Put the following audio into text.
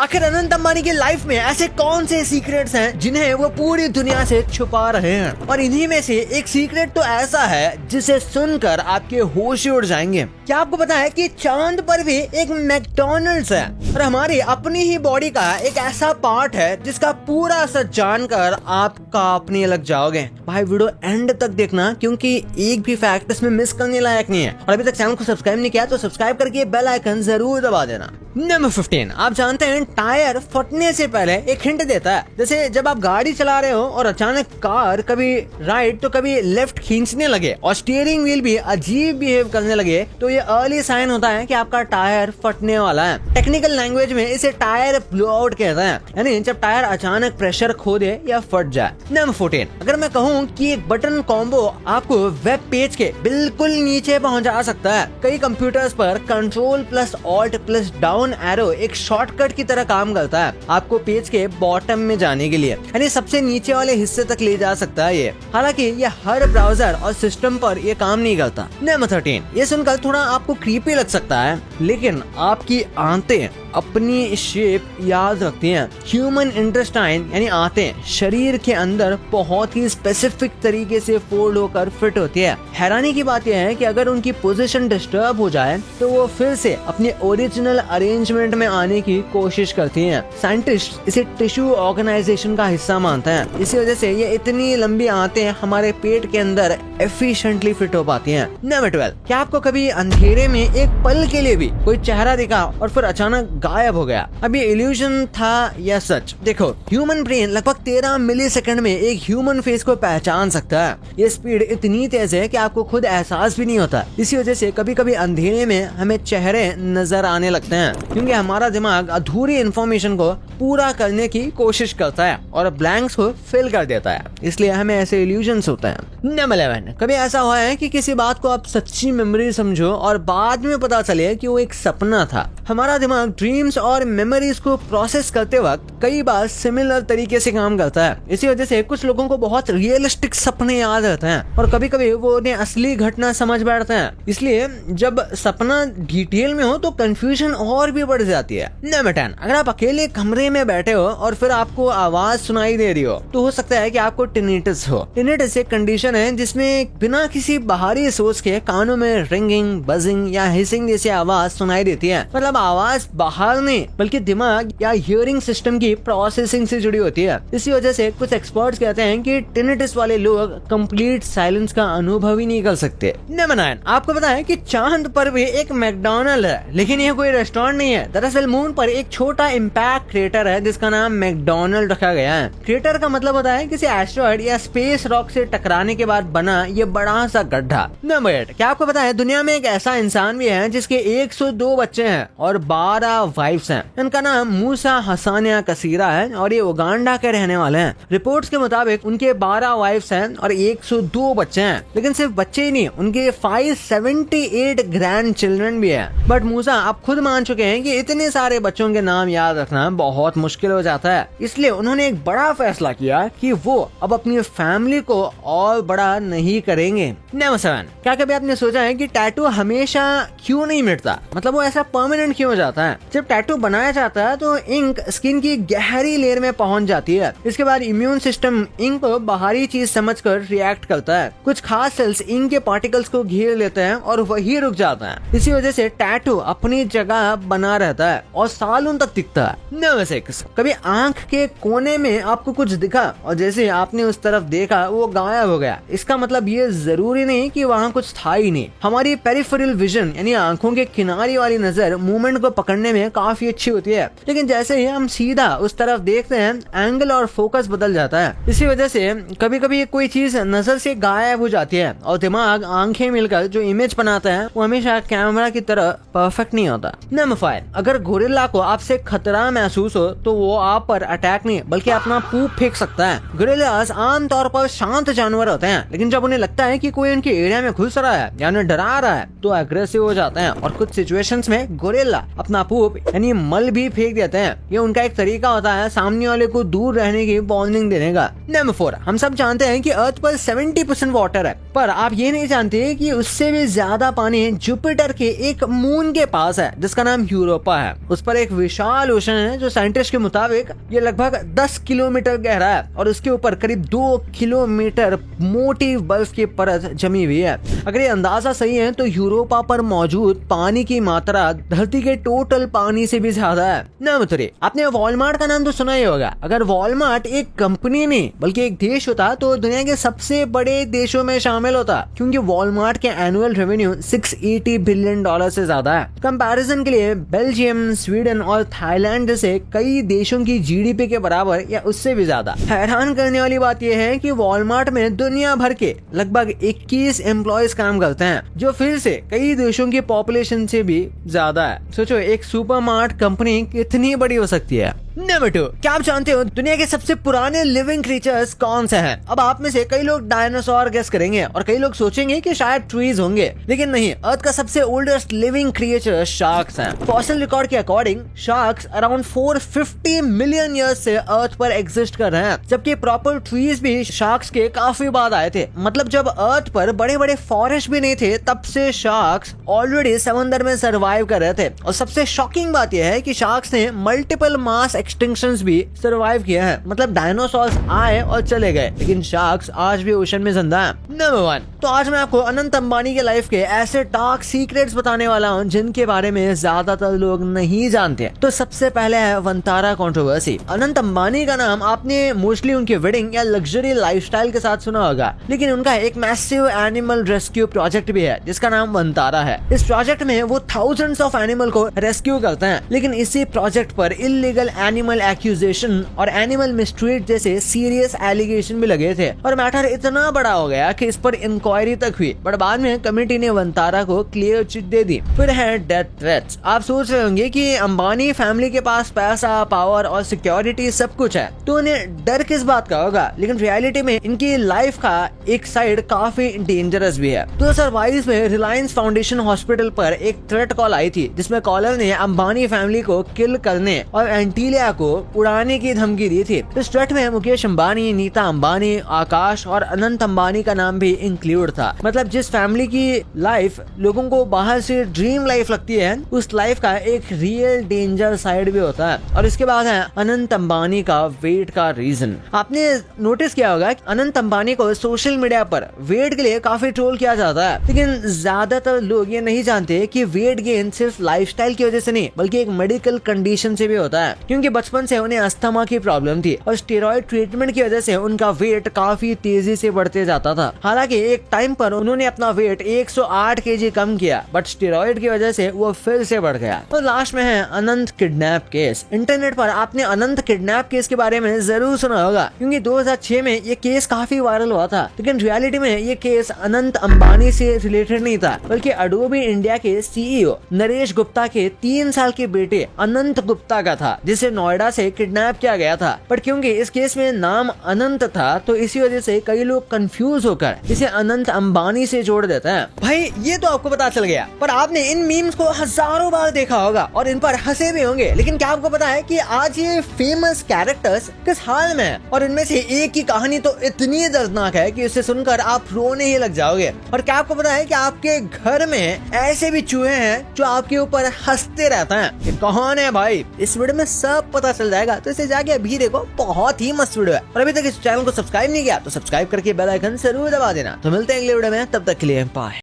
आखिर अनंत अंबानी की लाइफ में ऐसे कौन से सीक्रेट्स हैं जिन्हें वो पूरी दुनिया से छुपा रहे हैं, और इन्हीं में से एक सीक्रेट तो ऐसा है जिसे सुनकर आपके होश उड़ जाएंगे। क्या आपको पता है कि चांद पर भी एक मैकडॉनल्ड्स है, और हमारी अपनी ही बॉडी का एक ऐसा पार्ट है जिसका पूरा सच जानकर आप कांपने लग जाओगे। भाई वीडियो एंड तक देखना, क्योंकि एक भी फैक्ट इसमें मिस करने लायक नहीं है। और अभी तक चैनल को सब्सक्राइब नहीं किया तो सब्सक्राइब करके बेल आइकन जरूर दबा देना। नंबर 15, आप जानते हैं टायर फटने से पहले एक हिंट देता है। जैसे जब आप गाड़ी चला रहे हो और अचानक कार कभी राइट तो कभी लेफ्ट खींचने लगे और स्टीयरिंग व्हील भी अजीब बिहेव करने लगे, तो ये अर्ली साइन होता है कि आपका टायर फटने वाला है। टेक्निकल लैंग्वेज में इसे टायर ब्लो आउट कहते हैं, यानी जब टायर अचानक प्रेशर खो दे या फट जाए। नंबर 14, अगर मैं कहूँ कि एक बटन कॉम्बो आपको वेब पेज के बिल्कुल नीचे पहुंचा सकता है। कई कंप्यूटर्स पर control plus alt plus down arrow एक शॉर्टकट की तरह काम करता है आपको पेज के बॉटम में जाने के लिए, यानी सबसे नीचे वाले हिस्से तक ले जा सकता है ये। हालांकि ये हर ब्राउजर और सिस्टम पर ये काम नहीं करता। नंबर 13, ये सुनकर थोड़ा आपको क्रीपी लग सकता है, लेकिन आपकी आंतें अपनी शेप याद रखती हैं। ह्यूमन इंटेस्टाइन यानी आंतें शरीर के अंदर बहुत ही स्पेसिफिक तरीके से फोल्ड होकर फिट होती है। हैरानी की बात यह है कि अगर उनकी पोजीशन डिस्टर्ब हो जाए तो वो फिर से अपने ओरिजिनल अरेंजमेंट में आने की कोशिश करती हैं। साइंटिस्ट इसे टिश्यू ऑर्गेनाइजेशन का हिस्सा मानते हैं। इसी वजह से ये इतनी लंबी आंतें हमारे पेट के अंदर एफिशिएंटली फिट हो पाती हैं। नंबर 12, क्या आपको कभी अंधेरे में एक पल के लिए भी कोई चेहरा दिखा और फिर अचानक गायब हो गया? अब ये इल्यूजन था या सच? देखो, ह्यूमन ब्रेन लगभग 13 मिलीसेकंड में एक ह्यूमन फेस को पहचान सकता है। ये स्पीड इतनी तेज है कि आपको खुद एहसास भी नहीं होता। इसी वजह से कभी कभी अंधेरे में हमें चेहरे नजर आने लगते हैं, क्योंकि हमारा दिमाग अधूरी इंफॉर्मेशन को पूरा करने की कोशिश करता है और ब्लैंक्स को फिल कर देता है, इसलिए हमें ऐसे इल्यूजन्स होते हैं। नंबर 11, कभी ऐसा हुआ है कि किसी बात को आप सच्ची मेमोरी समझो और बाद में पता चले कि वो एक सपना था? हमारा दिमाग ड्रीम्स और मेमोरीज को प्रोसेस करते वक्त कई बार सिमिलर तरीके से काम करता है। इसी वजह से कुछ लोगों को बहुत रियलिस्टिक सपने याद रहते हैं और कभी कभी वो उन्हें असली घटना समझ बैठते हैं। इसलिए जब सपना डिटेल में हो तो कंफ्यूजन और भी बढ़ जाती है। नंबर 10, अगर आप अकेले कमरे में बैठे हो और फिर आपको आवाज सुनाई दे रही हो तो हो सकता है कि आपको टिनिटस हो। टिनिटस एक कंडीशन है जिसमें बिना किसी बाहरी सोर्स के कानों में रिंगिंग, बजिंग या हिसिंग जैसी आवाज सुनाई देती है। मतलब आवाज बाहर नहीं बल्कि दिमाग या हियरिंग सिस्टम की प्रोसेसिंग से जुड़ी होती है। इसी वजह से कुछ एक्सपर्ट्स कहते हैं कि टिनिटस वाले लोग कंप्लीट साइलेंस का अनुभव ही नहीं कर सकते। नंबर 9, आपको पता है कि चांद पर भी एक मैकडॉनल्ड है, लेकिन यह कोई रेस्टोरेंट नहीं है। दरअसल मून पर एक छोटा इम्पैक्ट क्रेटर है जिसका नाम मैकडॉनल्ड रखा गया है। क्रेटर का मतलब होता है किसी एस्टेरॉइड या स्पेस रॉक से टकराने के बाद बना ये बड़ा सा गड्ढा। नंबर 8, क्या आपको पता है दुनिया में एक ऐसा इंसान भी है जिसके 102 बच्चे हैं और 12 वाइफ्स हैं। इनका नाम मूसा हसानिया कसीरा है और ये उगांडा के रहने वाले हैं। रिपोर्ट्स के मुताबिक उनके 12 वाइफ्स हैं और 102 बच्चे हैं, लेकिन सिर्फ बच्चे ही नहीं, उनके 578 ग्रैंड चिल्ड्रन भी है। बट मूसा आप खुद मान चुके हैं कि इतने सारे बच्चों के नाम याद रखना बहुत मुश्किल हो जाता है, इसलिए उन्होंने एक बड़ा फैसला किया कि वो अब अपनी फैमिली को और बड़ा नहीं करेंगे। नंबर 7, क्या कभी आपने सोचा है कि टैटू हमेशा क्यों नहीं मिटता? मतलब वो ऐसा परमानेंट क्यों हो जाता है? जब टैटू बनाया जाता है तो इंक स्किन की गहरी लेयर में पहुंच जाती है। इसके बाद इम्यून सिस्टम इंक को बाहरी चीज समझकर रिएक्ट करता है। कुछ खास सेल्स इंक के पार्टिकल्स को घेर लेते हैं और वही रुक जाता है। इसी वजह से टैटू अपनी जगह बना रहता है और सालों तक टिकता है। नंबर 6, कभी आंख के कोने में आपको कुछ दिखा और जैसे आपने उस तरफ देखा वो गायब हो गया? इसका मतलब ये जरूरी नहीं कि वहाँ कुछ था ही नहीं। हमारी पेरिफेरल विजन यानी आंखों के किनारे वाली नजर मूवमेंट को पकड़ने में काफी अच्छी होती है, लेकिन जैसे ही हम सीधा उस तरफ देखते हैं एंगल और फोकस बदल जाता है। इसी वजह से कभी कभी कोई चीज नजर से गायब हो जाती है और दिमाग आंखें मिलकर जो इमेज बनाता है वो हमेशा कैमरा की तरह परफेक्ट नहीं होता। नंबर 5, अगर गोरिल्ला को आपसे खतरा महसूस हो तो वो आप पर अटैक नहीं बल्कि अपना पूप फेंक सकता है। गोरिल्लास आमतौर पर शांत जानवर होते हैं हैं, लेकिन जब उन्हें लगता है कि कोई उनके एरिया में घुस रहा है या उन्हें डरा रहा है तो एग्रेसिव हो जाते हैं और कुछ सिचुएशंस में गोरिल्ला अपना पूप यानी मल भी फेंक देते हैं। ये उनका एक तरीका होता है सामने वाले को दूर रहने की वार्निंग देने का। नंबर 4, हम सब जानते हैं कि अर्थ पर 70% वाटर है, पर आप ये नहीं जानते कि उससे भी ज्यादा पानी जुपिटर के एक मून के पास है जिसका नाम यूरोपा है। उस पर एक विशाल ओशन है जो साइंटिस्ट के मुताबिक ये लगभग 10 किलोमीटर गहरा है और उसके ऊपर करीब 2 किलोमीटर मोटी बर्फ की परत जमी हुई है। अगर ये अंदाजा सही है तो यूरोपा पर मौजूद पानी की मात्रा धरती के टोटल पानी से भी ज्यादा है। नंबर 3, आपने वॉलमार्ट का नाम तो सुना ही होगा। अगर वॉलमार्ट एक कंपनी नहीं बल्कि एक देश होता तो दुनिया के सबसे बड़े देशों में शामिल होता, क्योंकि वॉलमार्ट के एनुअल रेवेन्यू $680 बिलियन से ज्यादा है। कंपैरिजन के लिए बेल्जियम, स्वीडन और थाईलैंड जैसे कई देशों की जीडीपी के बराबर या उससे भी ज्यादा। हैरान करने वाली बात यह है कि वॉलमार्ट में दुनिया भर के लगभग 21 एम्प्लॉयज काम करते हैं, जो फिर से कई देशों की पॉपुलेशन से भी ज्यादा है। सोचो एक सुपरमार्ट कंपनी कितनी बड़ी हो सकती है। नंबर 2, क्या आप जानते हो दुनिया के सबसे पुराने लिविंग क्रीचर्स कौन से हैं? अब आप में से कई लोग डायनासोर गेस करेंगे और कई लोग सोचेंगे कि शायद ट्रीज होंगे, लेकिन नहीं। अर्थ का सबसे ओल्डेस्ट लिविंग क्रिएचर शार्क्स हैं। फॉसिल रिकॉर्ड के according sharks around 450 million years से अर्थ पर एग्जिस्ट कर रहे हैं, जबकि प्रॉपर ट्रीज भी शार्क्स के काफी बाद आए थे। मतलब जब अर्थ पर बड़े बड़े फॉरेस्ट भी नहीं थे तब से शार्क्स ऑलरेडी समंदर में सर्वाइव कर रहे थे। और सबसे शॉकिंग बात यह है कि शार्क्स ने मल्टीपल मास एक्सटिंक्शंस भी सर्वाइव किए हैं। मतलब डायनासोर्स आए और चले गए, लेकिन शार्क्स आज भी ओशन में जिंदा हैं। नंबर 1, तो आज मैं आपको अनंत अंबानी के लाइफ के ऐसे डार्क सीक्रेट्स बताने वाला हूँ जिनके बारे में ज्यादातर लोग नहीं जानते। तो सबसे पहले है वंतारा कंट्रोवर्सी। अनंत अंबानी का नाम आपने मोस्टली उनके वेडिंग या लग्जरी लाइफस्टाइल के साथ सुना होगा, लेकिन उनका एक मैसिव एनिमल रेस्क्यू प्रोजेक्ट भी है जिसका नाम वंतारा है। इस प्रोजेक्ट में वो थाउजेंड्स ऑफ एनिमल को रेस्क्यू करते हैं, लेकिन इसी प्रोजेक्ट पर इलीगल एनिमल एक्यूजेशन और एनिमल मिसट्रीट जैसे सीरियस एलिगेशन भी लगे थे और मैटर इतना बड़ा हो गया कि इस पर इंक्वायरी तक हुई, बट बाद में कमेटी ने वंतारा को क्लियर चिट दे दी। फिर है डेथ थ्रेट्स। आप सोच रहे होंगे कि अंबानी फैमिली के पास पैसा, पावर और सिक्योरिटी सब कुछ है तो उन्हें डर किस बात का होगा, लेकिन रियलिटी में इनकी लाइफ का एक साइड काफी डेंजरस भी है। 2022 में रिलायंस फाउंडेशन हॉस्पिटल पर एक थ्रेट कॉल आई थी जिसमें कॉलर ने अंबानी फैमिली को किल करने और एंटीलिया को उड़ाने की धमकी दी थी। इस थ्रेट में मुकेश अंबानी, नीता अंबानी, आकाश और अनंत अंबानी का नाम भी इंक्लूड था। मतलब जिस फैमिली की लाइफ लोगों को बाहर से ड्रीम लाइफ लगती है, उस लाइफ का एक रियल डेंजर साइड भी होता है। और इसके बाद है अनंत अंबानी का वेट का रीजन। आपने नोटिस किया होगा कि अनंत अंबानी को सोशल मीडिया पर वेट के लिए काफी ट्रोल किया जाता है, लेकिन ज्यादातर लोग ये नहीं जानते कि वेट गेन सिर्फ लाइफस्टाइल की वजह से नहीं बल्कि एक मेडिकल कंडीशन से भी होता है, क्योंकि बचपन से उन्हें अस्थमा की प्रॉब्लम थी और स्टेरॉइड ट्रीटमेंट की वजह से उनका वेट काफी तेजी से बढ़ते जाता था। हालांकि एक टाइम पर उन्होंने अपना वेट 108 केजी कम किया, बट स्टेरॉइड की वजह से वो फिर से बढ़ गया। और लास्ट में है अनंत किडनैप केस। इंटरनेट पर आपने अनंत किडनैप केस के बारे में जरूर सुना होगा, क्योंकि 2006 में ये केस काफी वायरल हुआ था, लेकिन रियलिटी में ये केस अनंत अंबानी से रिलेटेड नहीं था, बल्कि अडोबी इंडिया के सीईओ नरेश गुप्ता के 3 साल के बेटे अनंत गुप्ता का था, जिसे नोएडा से किडनैप किया गया था। बट क्योंकि इस केस में नाम अनंत था तो इसी वजह से कई लोग कंफ्यूज होकर इसे अनंत अंबानी से जोड़ देते हैं। भाई ये तो आपको पता चल गया, पर आपने इन मीम्स को हजारों बार देखा होगा और इन पर हंसे भी होंगे, लेकिन क्या आपको पता है कि आज ये फेमस कैरेक्टर्स किस हाल में है? और इनमें से एक की कहानी तो इतनी दर्दनाक है कि उसे सुनकर आप रोने ही लग जाओगे। और क्या आपको पता है कि आपके घर में ऐसे भी चूहे हैं जो आपके ऊपर हंसते रहते हैं? ये कौन है भाई? इस वीडियो में सब पता चल जाएगा, तो इसे जाके अभी देखो, बहुत ही मस्त वीडियो है। और अभी तक इस चैनल को सब्सक्राइब नहीं किया तो सब्सक्राइब करके बेल आइकन जरूर दबा देना। तो मिलते हैं अगले वीडियो में, तब तक के लिए बाय।